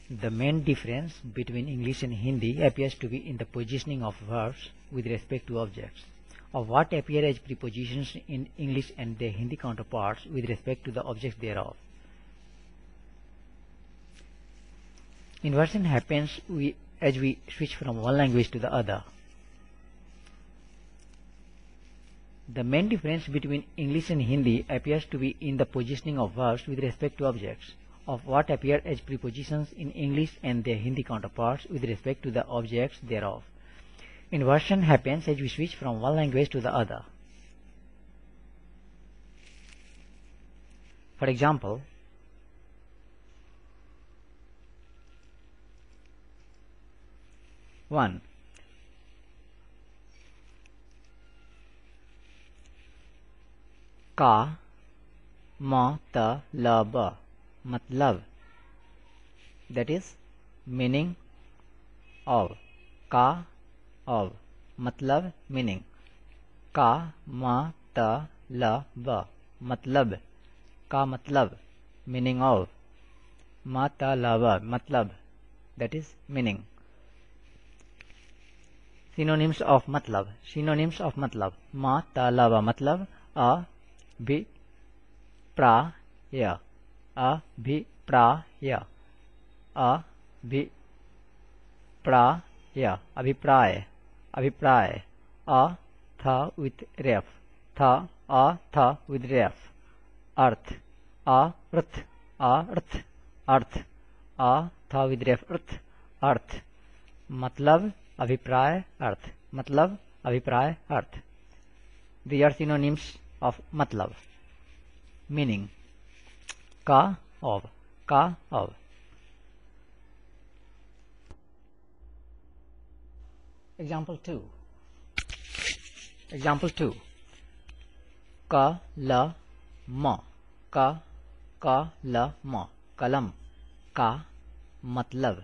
The main difference between English and Hindi appears to be in the positioning of verbs with respect to objects, of what appear as prepositions in English and their Hindi counterparts with respect to the objects thereof. Inversion happens as we switch from one language to the other. The main difference between English and Hindi appears to be in the positioning of verbs with respect to objects, of what appear as prepositions in English and their Hindi counterparts with respect to the objects thereof. Inversion happens as we switch from one language to the other. For example, one. का मतलब, matlab, that is meaning of, का of, matlab meaning, का मतलब, matlab, का matlab meaning of, matlab matlab, that is meaning. Synonyms of matlab. Synonyms of matlab. Matlab matlab अभिप्राय, अभिप्राय, अभिप्राय, अभिप्राय, अभिप्राय. A tha with ref, tha, a tha with ref. Earth, earth, earth, earth, a tha with ref, earth, earth. मतलब अभिप्राय अर्थ, मतलब अभिप्राय अर्थ. These are synonyms of matlab. Meaning, ka of, ka of. Example 2. Example 2. Kalam, kalam, kalam का मतलब,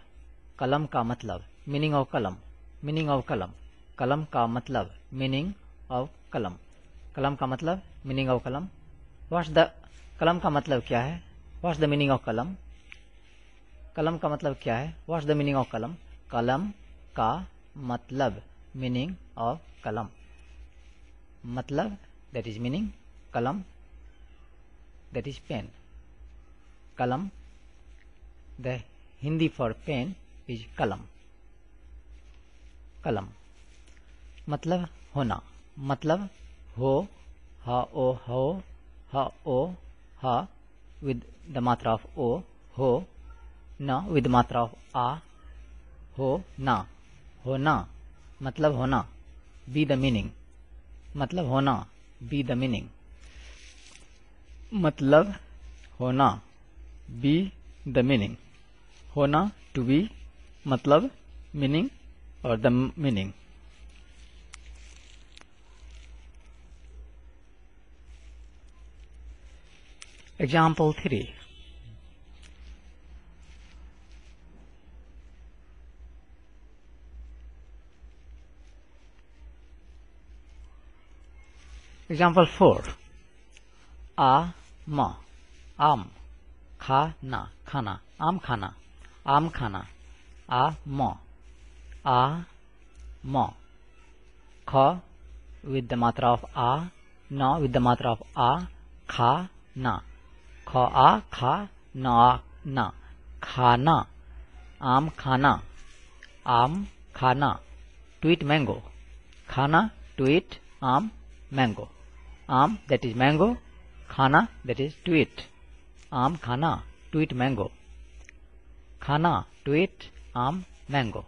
कलम का मतलब, meaning of kalam, meaning of kalam, कलम का मतलब, meaning of kalam, कलम का मतलब, meaning of kalam. What's the कलम का मतलब क्या है? What's the meaning of कलम? कलम का मतलब क्या है? What's the meaning of कलम? कलम का मतलब, meaning of कलम. मतलब, that is meaning. कलम, that is pen. कलम, the Hindi for pen is कलम. कलम. मतलब होना, मतलब हो, ha o ho, ha o ha with the matra of o, ho, na with the matra of a, हो ना, होना, मतलब होना, be the meaning, मतलब होना, be the meaning, मतलब होना, be the meaning, होना to be, मतलब meaning or the meaning. Example 3. Example 4. आम, आम, खाना, खाना, आम खाना, आम खाना, आम, ख with the matra of a, na with the matra of a, खा ना, खा, खा, ना, ना, खाना, आम खाना, आम खाना, to eat mango, खाना to eat, आम mango, आम that is mango, खाना that is to eat, आम खाना to eat mango, खाना to eat, आम mango.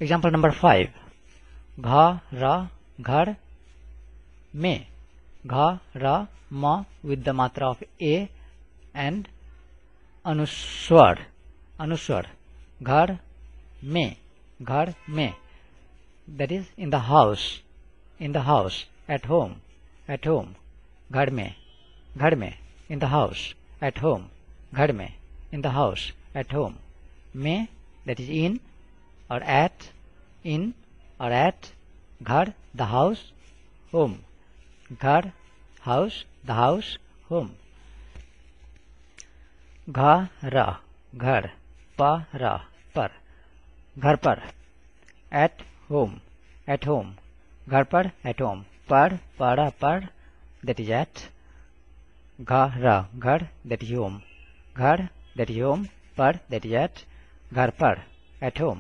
Example number 5. घर, घर में, घर म with the matra of a and अनुस्वर, अनुस्वर, घर में, that is in the house, at home, घर में, in the house, at home, घर में, in the house, at home, में that is in or at, घर the house, home, घर house, the house, home. घर, घर, पर, पर, घर पर। एट होम, एट होम, घर पर, एट होम। पर, पर, that is at। घर, घर, that is home, घर, that is home, पर, that is at, घर पर, at home।